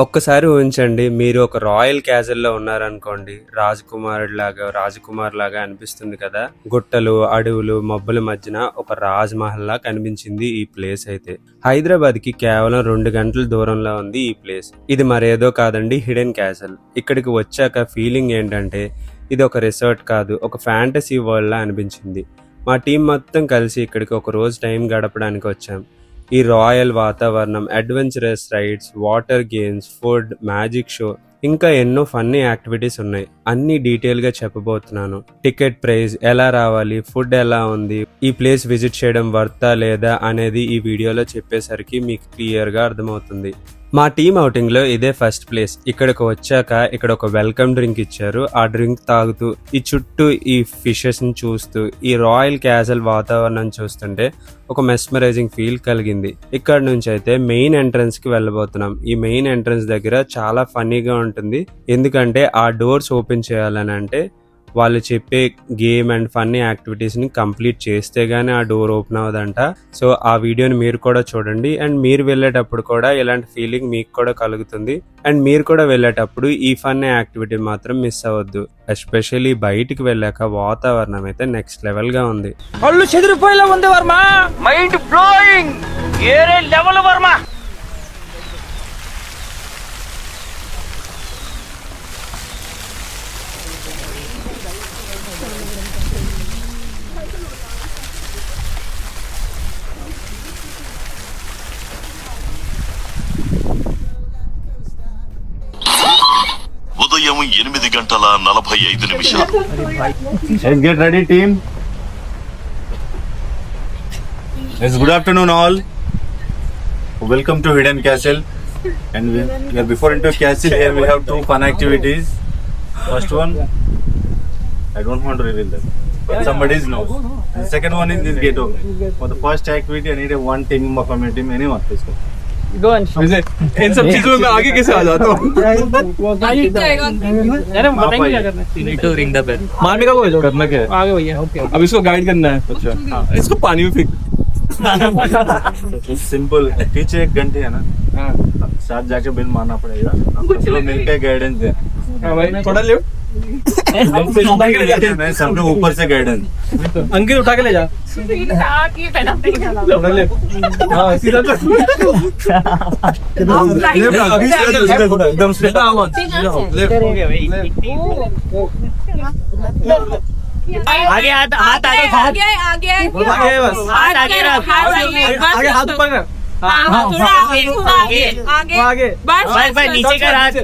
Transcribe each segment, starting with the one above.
ఒక్కసారి ఊహించండి, మీరు ఒక రాయల్ క్యాజల్లో ఉన్నారనుకోండి. రాజకుమార్ లాగా అనిపిస్తుంది కదా. గుట్టలు, అడవులు, మబ్బుల మధ్యన ఒక రాజ్ మహల్ లా కనిపించింది ఈ ప్లేస్ అయితే. హైదరాబాద్ కి కేవలం 2 గంటల దూరంలో ఉంది ఈ ప్లేస్. ఇది మరేదో కాదండి, హిడెన్ క్యాసల్. ఇక్కడికి వచ్చాక ఫీలింగ్ ఏంటంటే ఇది ఒక రిసార్ట్ కాదు, ఒక ఫ్యాంటసీ వరల్డ్ లా అనిపించింది. మా టీం మొత్తం కలిసి ఇక్కడికి ఒక రోజు టైం గడపడానికి వచ్చాం. ఈ రాయల్ వాతావరణం, adventurous rides, water games, food, magic show, ఇంకా ఎన్నో ఫన్నీ యాక్టివిటీస్ ఉన్నాయి. అన్ని డీటెయిల్ గా చెప్పబోతున్నాను. టికెట్ ప్రైస్, ఎలా రావాలి, ఫుడ్ ఎలా ఉంది, ఈ ప్లేస్ విజిట్ చేయడం వర్తా లేదా అనేది ఈ వీడియోలో చెప్పేసరికి మీకు క్లియర్ గా అర్థమవుతుంది. మా టీమ్ అవుటింగ్ లో ఇదే ఫస్ట్ ప్లేస్. ఇక్కడికి వచ్చాక ఇక్కడ ఒక వెల్కమ్ డ్రింక్ ఇచ్చారు. ఆ డ్రింక్ తాగుతూ, ఈ చుట్టూ ఈ ఫిషెస్ ని చూస్తూ, ఈ రాయల్ క్యాసల్ వాతావరణం చూస్తుంటే ఒక మెస్మరైజింగ్ ఫీల్ కలిగింది. ఇక్కడ నుంచి అయితే మెయిన్ ఎంట్రన్స్ కి వెళ్ళబోతున్నాం. ఈ మెయిన్ ఎంట్రన్స్ దగ్గర చాలా ఫన్నీగా ఉంటుంది. ఎందుకంటే ఆ డోర్స్ ఓపెన్ చేయాలని అంటే వాళ్ళు చెప్పే గేమ్ అండ్ ఫన్నీ యాక్టివిటీస్ ని కంప్లీట్ చేస్తే గానీ ఆ డోర్ ఓపెన్ అవ్వదంట. సో ఆ వీడియోని మీరు కూడా చూడండి. అండ్ మీరు వెళ్ళేటప్పుడు కూడా ఇలాంటి ఫీలింగ్ మీకు కూడా కలుగుతుంది. అండ్ మీరు కూడా వెళ్ళేటప్పుడు ఈ ఫన్నీ యాక్టివిటీ మాత్రం మిస్ అవ్వద్దు. ఎస్పెషల్లీ బయటికి వెళ్ళాక వాతావరణం అయితే నెక్స్ట్ లెవెల్ గా ఉంది. కళ్ళు చెదిరిపోయేలా ఉంది వర్మ, మైండ్ బ్లోయింగ్, ఏరే లెవెల్ వర్మ. ఉదయం 8:45. Let's get ready, team. Yes, good afternoon all. Welcome to Hidden Castle. And we are before into castle. Here we have 2 fun activities. First one, I don't want to reveal that, but somebody's knows. And the second one is this gate open. For the first activity, I need a one team from your team. Anyone, please go. Go and show. इन सब चीजों में आगे कैसे आ जाता हूँ? अरे बताएंगे क्या करना है? Need to ring the bell. मारने का कोई करना क्या है? आगे भैया, ओके. अब इसको गाइड करना है. अच्छा. इसको पानी में फेंक. सिंपल. पीछे 1 घंटे है ना, साथ जाके बिल मारना पड़ेगा. चलो मिलकर गाइडेंस दे. हाँ भाई, थोड़ा ले. नहीं, सब लोग ऊपर से गाइडेंस. अंकित उठा के ले जा. थोड़ा ले. हाँ सीधा कर. एकदम सीधा आवाज. आगे हाथ हाथ आगे आगे आगे आगे बस हाथ आगे रख. आगे हाथ ऊपर कर. थोड़ा आगे आगे आगे. बस बस नीचे कर हाथ.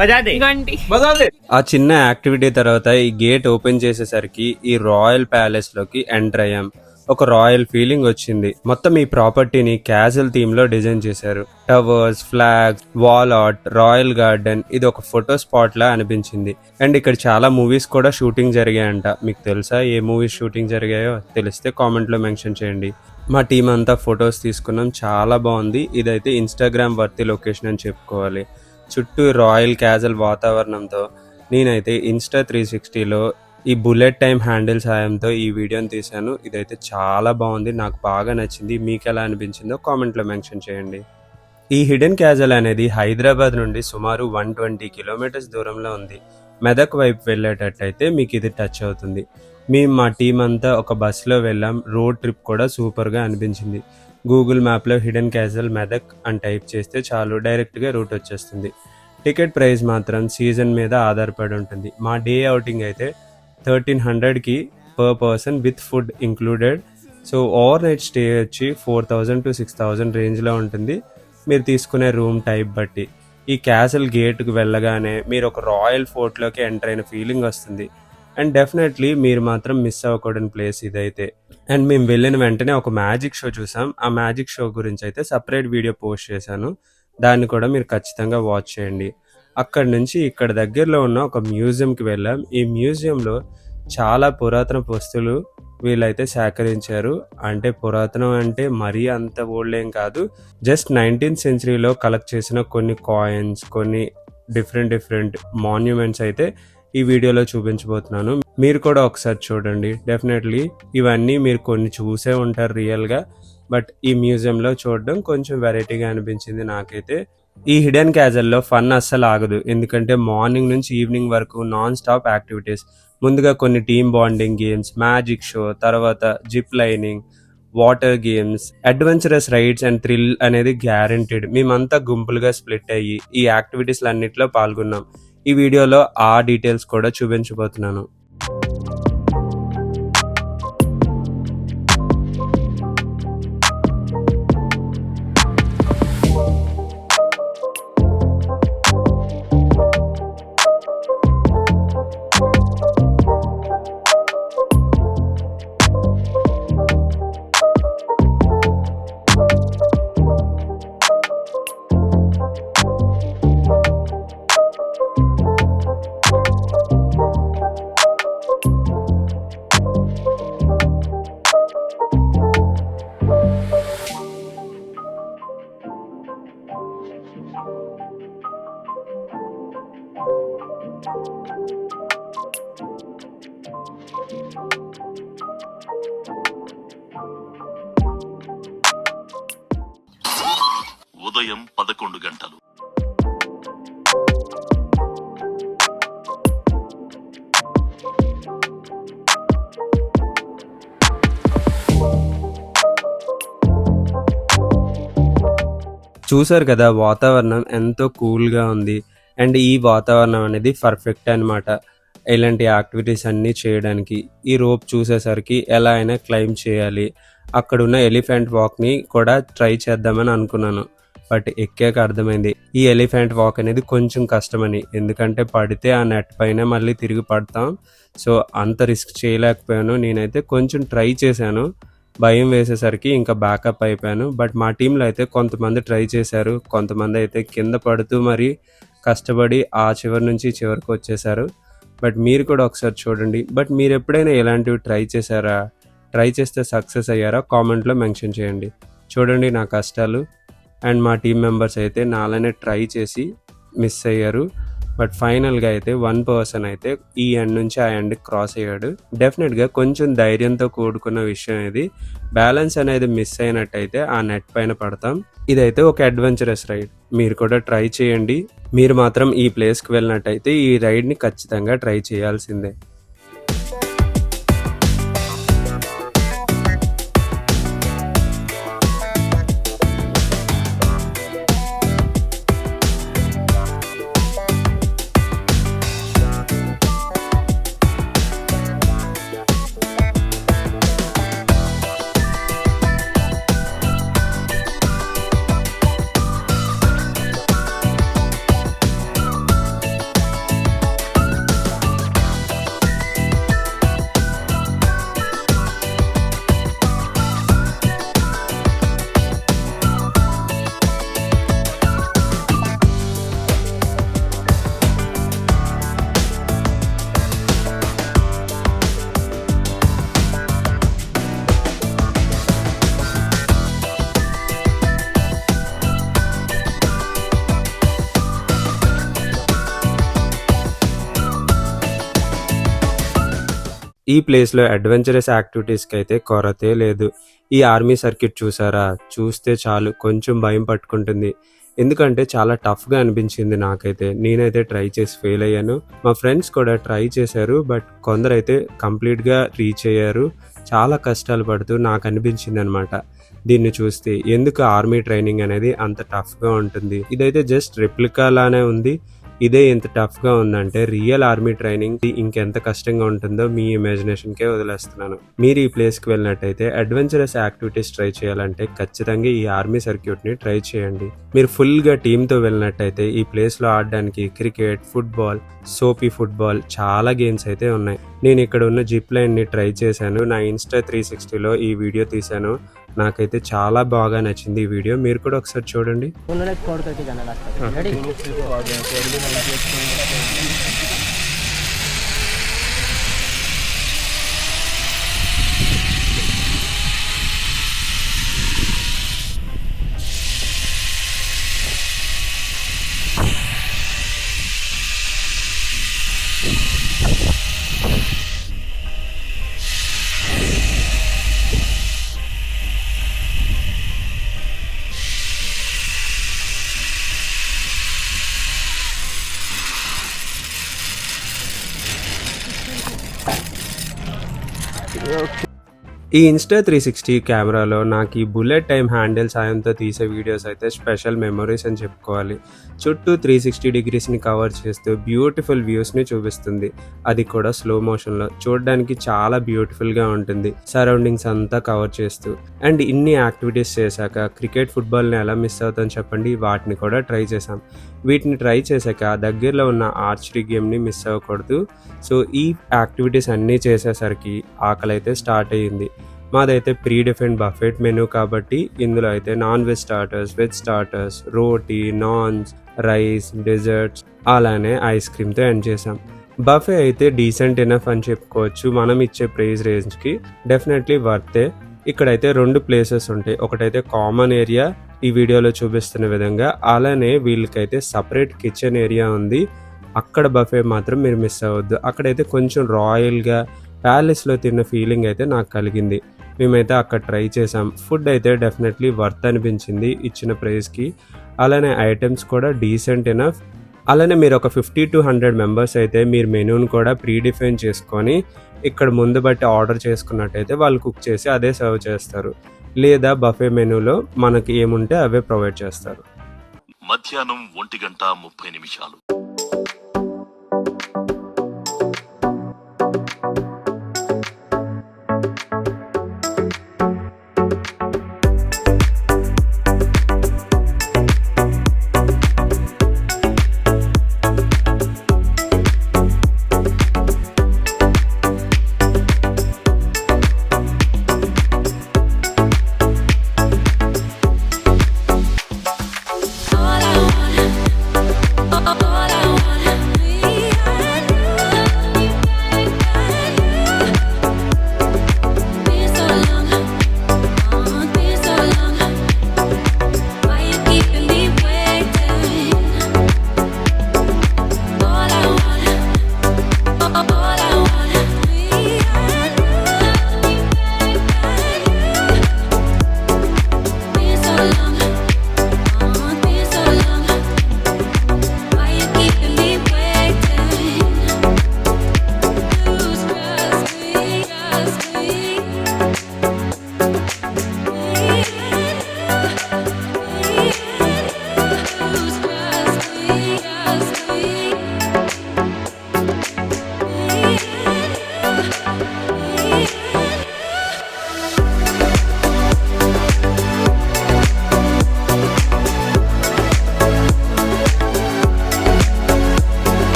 बजा दे घंटी. बता दे. ఆ చిన్న యాక్టివిటీ తర్వాత ఈ గేట్ ఓపెన్ చేసేసరికి ఈ రాయల్ ప్యాలెస్ లోకి ఎంటర్ అయ్యాం. ఒక రాయల్ ఫీలింగ్ వచ్చింది. మొత్తం ఈ ప్రాపర్టీని క్యాజల్ థీమ్ లో డిజైన్ చేశారు. Towers, flags, wall art, royal garden, ఇది ఒక ఫోటో స్పాట్ లా అనిపించింది. అండ్ ఇక్కడ చాలా మూవీస్ కూడా షూటింగ్ జరిగాయంట. మీకు తెలుసా ఏ మూవీస్ షూటింగ్ జరిగాయో? తెలిస్తే కామెంట్ లో మెన్షన్ చేయండి. మా టీం అంతా ఫొటోస్ తీసుకున్నాం. చాలా బాగుంది. ఇదైతే ఇన్స్టాగ్రామ్ వర్తి లొకేషన్ అని చెప్పుకోవాలి. చుట్టూ రాయల్ క్యాజల్ వాతావరణంతో నేనైతే ఇన్స్టా 360లో ఈ బుల్లెట్ టైం హ్యాండిల్ సాయంతో ఈ వీడియోని తీశాను. ఇదైతే చాలా బాగుంది, నాకు బాగా నచ్చింది. మీకు ఎలా అనిపించిందో కామెంట్లో మెన్షన్ చేయండి. ఈ హిడెన్ క్యాజల్ అనేది హైదరాబాద్ నుండి సుమారు 120 కిలోమీటర్స్ దూరంలో ఉంది. మెదక్ వైపు వెళ్ళేటట్టయితే మీకు ఇది టచ్ అవుతుంది. మేము మా టీం అంతా ఒక బస్సులో వెళ్ళాం. రోడ్ ట్రిప్ కూడా సూపర్గా అనిపించింది. గూగుల్ మ్యాప్లో హిడెన్ క్యాజల్ మెదక్ అని టైప్ చేస్తే చాలు, డైరెక్ట్గా రూట్ వచ్చేస్తుంది. టికెట్ ప్రైస్ మాత్రం సీజన్ మీద ఆధారపడి ఉంటుంది. మా డే అవుటింగ్ అయితే 1300కి per person with food included. So overnight stay వచ్చి 4000 to 6000 రేంజ్లో ఉంటుంది, మీరు తీసుకునే రూమ్ టైప్ బట్టి. ఈ క్యాసల్ గేట్కి వెళ్ళగానే మీరు ఒక రాయల్ ఫోర్ట్లోకి ఎంటర్ అయిన ఫీలింగ్ వస్తుంది. అండ్ డెఫినెట్లీ మీరు మాత్రం మిస్ అవ్వకూడని ప్లేస్ ఇదైతే. అండ్ మేము వెళ్ళిన వెంటనే ఒక మ్యాజిక్ షో చూసాం. ఆ మ్యాజిక్ షో గురించి అయితే సపరేట్ వీడియో పోస్ట్ చేశాను, దాన్ని కూడా మీరు ఖచ్చితంగా వాచ్ చేయండి. అక్కడ నుంచి ఇక్కడ దగ్గరలో ఉన్న ఒక మ్యూజియంకి వెళ్ళాం. ఈ మ్యూజియంలో చాలా పురాతన వస్తువులు వీళ్ళైతే సేకరించారు. అంటే పురాతనం అంటే మరీ అంత ఓల్డ్ ఏం కాదు, జస్ట్ 19th centuryలో కలెక్ట్ చేసిన కొన్ని కాయిన్స్, కొన్ని డిఫరెంట్ మాన్యుమెంట్స్ అయితే ఈ వీడియోలో చూపించబోతున్నాను. మీరు కూడా ఒకసారి చూడండి. డెఫినెట్లీ ఇవన్నీ మీరు కొన్ని చూసే ఉంటారు రియల్గా, బట్ ఈ మ్యూజియంలో చూడడం కొంచెం వెరైటీగా అనిపించింది నాకైతే. ఈ హిడెన్ క్యాజల్లో ఫన్ అస్సలు ఆగదు, ఎందుకంటే మార్నింగ్ నుంచి ఈవినింగ్ వరకు నాన్ స్టాప్ యాక్టివిటీస్. ముందుగా కొన్ని team bonding games, magic show, తర్వాత zip lining, water games, adventurous rides and thrill అనేది గ్యారెంటీడ్. మేమంతా గుంపులుగా స్ప్లిట్ అయ్యి ఈ యాక్టివిటీస్ అన్నిటిలో పాల్గొన్నాం. ఈ వీడియోలో ఆ డీటెయిల్స్ కూడా చూపించబోతున్నాను. ఉదయం 11 గంటలు. చూసారు కదా, వాతావరణం ఎంతో కూల్గా ఉంది. అండ్ ఈ వాతావరణం అనేది పర్ఫెక్ట్ అనమాట ఇలాంటి యాక్టివిటీస్ అన్నీ చేయడానికి. ఈ రోప్ చూసేసరికి ఎలా అయినా క్లైమ్ చేయాలి. అక్కడున్న ఎలిఫెంట్ వాక్ని కూడా ట్రై చేద్దామని అనుకున్నాను, బట్ ఎక్కాక అర్థమైంది ఈ ఎలిఫెంట్ వాక్ అనేది కొంచెం కష్టమని. ఎందుకంటే పడితే ఆ నెట్ పైన మళ్ళీ తిరిగి పడతాం. సో అంత రిస్క్ చేయలేకపోయాను. నేనైతే కొంచెం ట్రై చేశాను, భయం వేసేసరికి ఇంకా బ్యాకప్ అయిపోయాను. బట్ మా టీంలో అయితే కొంతమంది ట్రై చేశారు, కొంతమంది అయితే కింద పడుతూ మరి కష్టపడి ఆ చివరి నుంచి చివరికి వచ్చేసారు. బట్ మీరు కూడా ఒకసారి చూడండి. బట్ మీరు ఎప్పుడైనా ఇలాంటివి ట్రై చేశారా? ట్రై చేస్తే సక్సెస్ అయ్యారా? కామెంట్లో మెన్షన్ చేయండి. చూడండి నా కష్టాలు. అండ్ మా టీం మెంబర్స్ అయితే నాలానే ట్రై చేసి మిస్ అయ్యారు. బట్ ఫైనల్గా అయితే 1 పర్సన్ అయితే ఈ ఎండ్ నుంచి ఆ ఎండ్కి క్రాస్ అయ్యాడు. డెఫినెట్గా కొంచెం ధైర్యంతో కూడుకున్న విషయం ఇది. బ్యాలెన్స్ అనేది మిస్ అయినట్టయితే ఆ నెట్ పైన పడతాం. ఇదైతే ఒక అడ్వెంచరస్ రైడ్, మీరు కూడా ట్రై చేయండి. మీరు మాత్రం ఈ ప్లేస్కి వెళ్ళినట్టయితే ఈ రైడ్ని ఖచ్చితంగా ట్రై చేయాల్సిందే. ఈ ప్లేస్లో అడ్వెంచరస్ యాక్టివిటీస్కి అయితే కొరతే లేదు. ఈ ఆర్మీ సర్క్యూట్ చూసారా? చూస్తే చాలు కొంచెం భయం పట్టుకుంటుంది. ఎందుకంటే చాలా టఫ్గా అనిపించింది నాకైతే. నేనైతే ట్రై చేసి ఫెయిల్ అయ్యాను. మా ఫ్రెండ్స్ కూడా ట్రై చేశారు, బట్ కొందరైతే కంప్లీట్గా రీచ్ అయ్యారు. చాలా కష్టాలు పడుతూ నాకు అనిపించింది అనమాట దీన్ని చూస్తే. ఎందుకు ఆర్మీ ట్రైనింగ్ అనేది అంత టఫ్గా ఉంటుంది? ఇదైతే జస్ట్ రెప్లికా లానే ఉంది. ఇదే ఎంత టఫ్గా ఉందంటే రియల్ ఆర్మీ ట్రైనింగ్ ఇంకెంత కష్టంగా ఉంటుందో మీ ఇమాజినేషన్కే వదిలేస్తున్నాను. మీరు ఈ ప్లేస్కి వెళ్ళినట్టయితే అడ్వెంచరస్ యాక్టివిటీస్ ట్రై చేయాలంటే ఖచ్చితంగా ఈ ఆర్మీ సర్క్యూట్ని ట్రై చేయండి. మీరు ఫుల్గా టీంతో వెళ్ళినట్టయితే ఈ ప్లేస్లో ఆడడానికి క్రికెట్, ఫుట్బాల్, సోపీ ఫుట్బాల్ చాలా గేమ్స్ అయితే ఉన్నాయి. నేను ఇక్కడ ఉన్న జిప్ లైన్ని ట్రై చేశాను. నా ఇన్స్టా 360లో ఈ వీడియో తీశాను. నాకైతే చాలా బాగా నచ్చింది ఈ వీడియో. మీరు కూడా ఒకసారి చూడండి. ఈ ఇన్స్టా 360 కెమెరాలో నాకు ఈ బుల్లెట్ టైం హ్యాండిల్ సాయంతో తీసే వీడియోస్ అయితే స్పెషల్ మెమరీస్ అని చెప్పుకోవాలి. చుట్టూ 360 డిగ్రీస్ని కవర్ చేస్తూ బ్యూటిఫుల్ వ్యూస్ని చూపిస్తుంది. అది కూడా స్లో మోషన్లో చూడడానికి చాలా బ్యూటిఫుల్గా ఉంటుంది, సరౌండింగ్స్ అంతా కవర్ చేస్తూ. అండ్ ఇన్ని యాక్టివిటీస్ చేశాక క్రికెట్ ఫుట్బాల్ని ఎలా మిస్ అవుతాం చెప్పండి, వాటిని కూడా ట్రై చేశాం. వీటిని ట్రై చేశాక దగ్గరలో ఉన్న ఆర్చరీ గేమ్ని మిస్ అవ్వకూడదు. సో ఈ యాక్టివిటీస్ అన్నీ చేసేసరికి ఆకలి అయితే స్టార్ట్ అయ్యింది. మాదైతే ప్రీ డిఫైన్డ్ బఫెట్ మెనూ కాబట్టి ఇందులో అయితే non veg starters, veg starters, రోటీ, నాన్స్, రైస్, డెజర్ట్స్, అలానే ఐస్ క్రీమ్తో ఎండ్ చేసాం. బఫే అయితే డీసెంట్ ఎనఫ్ అని చెప్పుకోవచ్చు. మనం ఇచ్చే ప్రైస్ రేంజ్కి డెఫినెట్లీ వర్తే. ఇక్కడైతే 2 ప్లేసెస్ ఉంటాయి. ఒకటైతే కామన్ ఏరియా ఈ వీడియోలో చూపిస్తున్న విధంగా, అలానే వీళ్ళకైతే సపరేట్ కిచెన్ ఏరియా ఉంది. అక్కడ బఫే మాత్రం మీరు మిస్ అవ్వద్దు. అక్కడైతే కొంచెం రాయల్గా ప్యాలెస్లో తిన్న ఫీలింగ్ అయితే నాకు కలిగింది. మేమైతే అక్కడ ట్రై చేసాం. ఫుడ్ అయితే డెఫినెట్లీ వర్త్ అనిపించింది ఇచ్చిన ప్రైస్కి. అలానే ఐటమ్స్ కూడా డీసెంట్ ఎనఫ్. అలానే మీరు ఒక 50 to 100 మెంబర్స్ అయితే మీరు మెనూని కూడా ప్రీ డిఫైన్ చేసుకొని ఇక్కడ ముందు బట్టి ఆర్డర్ చేసుకున్నట్టయితే వాళ్ళు కుక్ చేసి అదే సర్వ్ చేస్తారు. లేదా బఫే మెనూలో మనకి ఏముంటే అవే ప్రొవైడ్ చేస్తారు. మధ్యాహ్నం 1:30.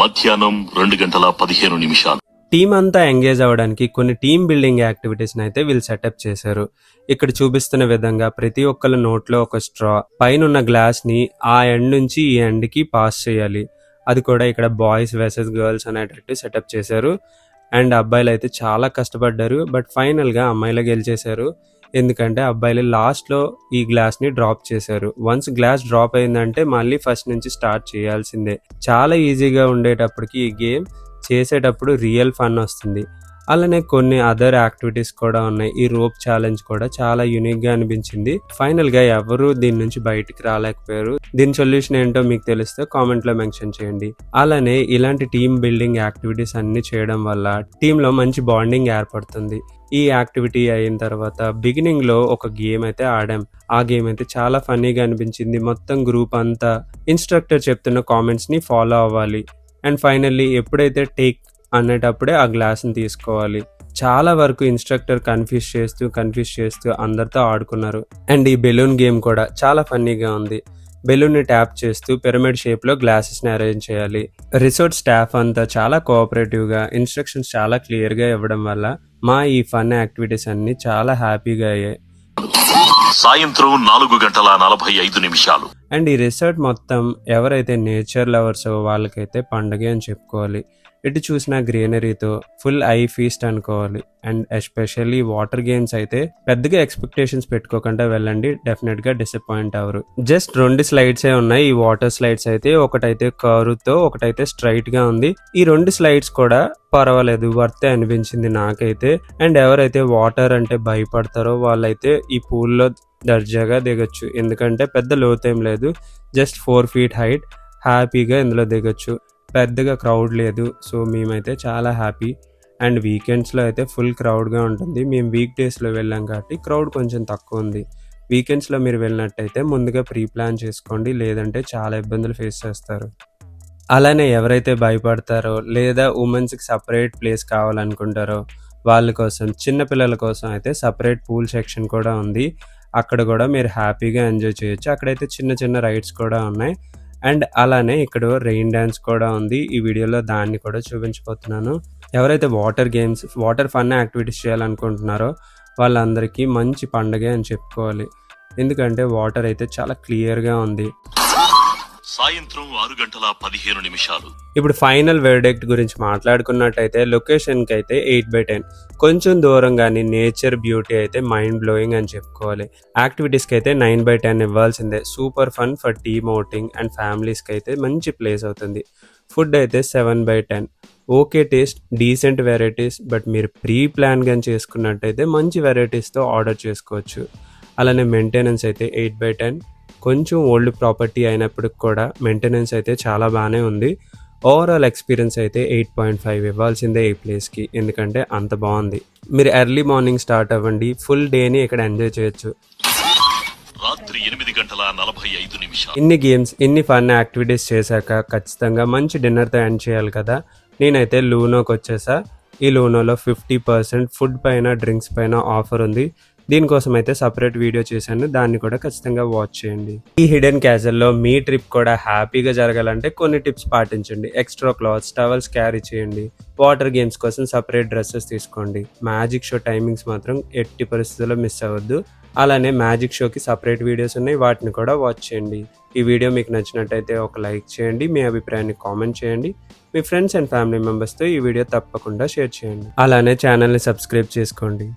మధ్యాహ్నం 2:15. టీం అంతా ఎంగేజ్ అవ్వడానికి కొన్ని టీమ్ బిల్డింగ్ యాక్టివిటీస్ని అయితే వీళ్ళు సెటప్ చేశారు. ఇక్కడ చూపిస్తున్న విధంగా ప్రతి ఒక్కళ్ళ నోట్లో ఒక స్ట్రా, పైన గ్లాస్ని ఆ ఎండ్ నుంచి ఈ ఎండ్కి పాస్ చేయాలి. అది కూడా ఇక్కడ బాయ్స్ వర్సెస్ గర్ల్స్ అనేటట్టు సెటప్ చేశారు. అండ్ అబ్బాయిలు అయితే చాలా కష్టపడ్డారు, బట్ ఫైనల్గా అమ్మాయిలు గెలిచేశారు. ఎందుకంటే అబ్బాయిలు లాస్ట్లో ఈ గ్లాస్ని డ్రాప్ చేశారు. వన్స్ గ్లాస్ డ్రాప్ అయిందంటే మళ్ళీ ఫస్ట్ నుంచి స్టార్ట్ చేయాల్సిందే. చాలా ఈజీగా ఉండేటప్పటికి ఈ గేమ్ చేసేటప్పుడు రియల్ ఫన్ వస్తుంది. అలానే కొన్ని అదర్ యాక్టివిటీస్ కూడా ఉన్నాయి. ఈ రోప్ ఛాలెంజ్ కూడా చాలా యూనిక్గా అనిపించింది. ఫైనల్గా ఎవరు దీని నుంచి బయటికి రాలేకపోయారు. దీని సొల్యూషన్ ఏంటో మీకు తెలిస్తే కామెంట్లో మెన్షన్ చేయండి. అలానే ఇలాంటి టీమ్ బిల్డింగ్ యాక్టివిటీస్ అన్ని చేయడం వల్ల టీంలో మంచి బాండింగ్ ఏర్పడుతుంది. ఈ యాక్టివిటీ అయిన తర్వాత బిగినింగ్ లో ఒక గేమ్ అయితే ఆడాం. ఆ గేమ్ అయితే చాలా ఫన్నీగా అనిపించింది. మొత్తం గ్రూప్ అంతా ఇన్స్ట్రక్టర్ చెప్తున్న కామెంట్స్ ని ఫాలో అవ్వాలి. అండ్ ఫైనల్లీ ఎప్పుడైతే టేక్ అనేటప్పుడే ఆ గ్లాస్ని తీసుకోవాలి. చాలా వరకు ఇన్స్ట్రక్టర్ కన్ఫ్యూజ్ చేస్తూ అందరితో ఆడుకున్నారు. అండ్ ఈ బెలూన్ గేమ్ కూడా చాలా ఫన్నీగా ఉంది. బెలూన్ని ట్యాప్ చేస్తూ పిరమిడ్ షేప్లో గ్లాసెస్ని అరేంజ్ చేయాలి. రిసార్ట్ స్టాఫ్ అంతా చాలా కోఆపరేటివ్గా ఇన్స్ట్రక్షన్స్ చాలా క్లియర్గా ఇవ్వడం వల్ల మా ఈ ఫన్ యాక్టివిటీస్ అన్ని చాలా హ్యాపీగా అయ్యాయి. సాయంత్రం 4:45. అండ్ ఈ రిసార్ట్ మొత్తం ఎవరైతే నేచర్ లవర్స్ వాళ్ళకైతే పండగే అని చెప్పుకోవాలి. ఎటు చూసిన గ్రీనరీతో ఫుల్ ఐ ఫీస్ట్ అనుకోవాలి. అండ్ ఎస్పెషల్లీ వాటర్ గేమ్స్ అయితే పెద్దగా ఎక్స్పెక్టేషన్స్ పెట్టుకోకుండా వెళ్ళండి, డెఫినెట్ గా డిసప్పాయింట్ అవ్వరు. జస్ట్ 2 స్లైడ్సే ఉన్నాయి ఈ వాటర్ స్లైడ్స్ అయితే. ఒకటైతే కర్వ్ తో, ఒకటైతే స్ట్రైట్ గా ఉంది. ఈ 2 స్లైడ్స్ కూడా పర్వాలేదు, వర్తే అనిపించింది నాకైతే. అండ్ ఎవరైతే వాటర్ అంటే భయపడతారో వాళ్ళైతే ఈ పూల్లో దర్జాగా దిగొచ్చు, ఎందుకంటే పెద్ద లోతేం లేదు, జస్ట్ 4 feet హైట్. హ్యాపీగా ఇందులో దిగొచ్చు, పెద్దగా క్రౌడ్ లేదు. సో మేమైతే చాలా హ్యాపీ. అండ్ వీకెండ్స్లో అయితే ఫుల్ క్రౌడ్గా ఉంటుంది. మేము వీక్ డేస్లో వెళ్ళాం కాబట్టి క్రౌడ్ కొంచెం తక్కువ ఉంది. వీకెండ్స్లో మీరు వెళ్ళినట్టయితే ముందుగా ప్రీ ప్లాన్ చేసుకోండి, లేదంటే చాలా ఇబ్బందులు ఫేస్ చేస్తారు. అలానే ఎవరైతే భయపడతారో లేదా ఉమెన్స్కి సపరేట్ ప్లేస్ కావాలనుకుంటారో వాళ్ళ కోసం, చిన్నపిల్లల కోసం అయితే సపరేట్ పూల్ సెక్షన్ కూడా ఉంది. అక్కడ కూడా మీరు హ్యాపీగా ఎంజాయ్ చేయొచ్చు. అక్కడైతే చిన్న చిన్న రైడ్స్ కూడా ఉన్నాయి. అండ్ అలానే ఇక్కడ రెయిన్ డ్యాన్స్ కూడా ఉంది. ఈ వీడియోలో దాన్ని కూడా చూపించబోతున్నాను. ఎవరైతే water games, water fun activities చేయాలనుకుంటున్నారో వాళ్ళందరికీ మంచి పండగే అని చెప్పుకోవాలి, ఎందుకంటే వాటర్ అయితే చాలా క్లియర్గా ఉంది. సాయంత్రం 6:15 ఇప్పుడు ఫైనల్ వెర్డిక్ట్ గురించి మాట్లాడుకున్నట్టయితే లొకేషన్కి అయితే 8/10. కొంచెం దూరం కానీ నేచర్ బ్యూటీ అయితే మైండ్ బ్లోయింగ్ అని చెప్పుకోవాలి. యాక్టివిటీస్కి అయితే 9/10 ఇవ్వాల్సిందే. Super fun for team outing and ఫ్యామిలీస్కి అయితే మంచి ప్లేస్ అవుతుంది. ఫుడ్ అయితే 7/10. Okay taste, decent varieties, but మీరు ప్రీ ప్లాన్ కానీ చేసుకున్నట్టయితే మంచి వెరైటీస్తో ఆర్డర్ చేసుకోవచ్చు. అలానే మెయింటెనెన్స్ అయితే 8/10. కొంచెం ఓల్డ్ ప్రాపర్టీ అయినప్పటికి కూడా మెయింటెనెన్స్ అయితే చాలా బాగానే ఉంది. ఓవరాల్ ఎక్స్పీరియన్స్ అయితే 8.5 ఇవ్వాల్సిందే ఈ ప్లేస్కి, ఎందుకంటే అంత బాగుంది. మీరు ఎర్లీ మార్నింగ్ స్టార్ట్ అవ్వండి, ఫుల్ డేని ఇక్కడ ఎంజాయ్ చేయొచ్చు. రాత్రి 8:45. ఇన్ని గేమ్స్, ఇన్ని ఫన్ యాక్టివిటీస్ చేశాక ఖచ్చితంగా మంచి డిన్నర్తో ఎండ్ చేయాలి కదా. నేనైతే లూనోకి వచ్చేసా. ఈ లూనోలో 50% ఫుడ్ పైన, డ్రింక్స్ పైన ఆఫర్ ఉంది. దీనికోసం అయితే సపరేట్ వీడియో చేశాను, దాన్ని కూడా ఖచ్చితంగా వాచ్ చేయండి. ఈ హిడెన్ క్యాసల్లో మీ ట్రిప్ కూడా హ్యాపీగా జరగాలంటే కొన్ని టిప్స్ పాటించండి. ఎక్స్ట్రా క్లాత్స్, టవల్స్ క్యారీ చేయండి. వాటర్ గేమ్స్ కోసం సపరేట్ డ్రెస్సెస్ తీసుకోండి. మ్యాజిక్ షో టైమింగ్స్ మాత్రం ఎట్టి పరిస్థితుల్లో మిస్ అవ్వద్దు. అలానే మ్యాజిక్ షోకి సపరేట్ వీడియోస్ ఉన్నాయి, వాటిని కూడా వాచ్ చేయండి. ఈ వీడియో మీకు నచ్చినట్టయితే ఒక లైక్ చేయండి, మీ అభిప్రాయాన్ని కామెంట్ చేయండి. మీ ఫ్రెండ్స్ అండ్ ఫ్యామిలీ మెంబర్స్తో ఈ వీడియో తప్పకుండా షేర్ చేయండి. అలానే ఛానల్ని సబ్స్క్రైబ్ చేసుకోండి.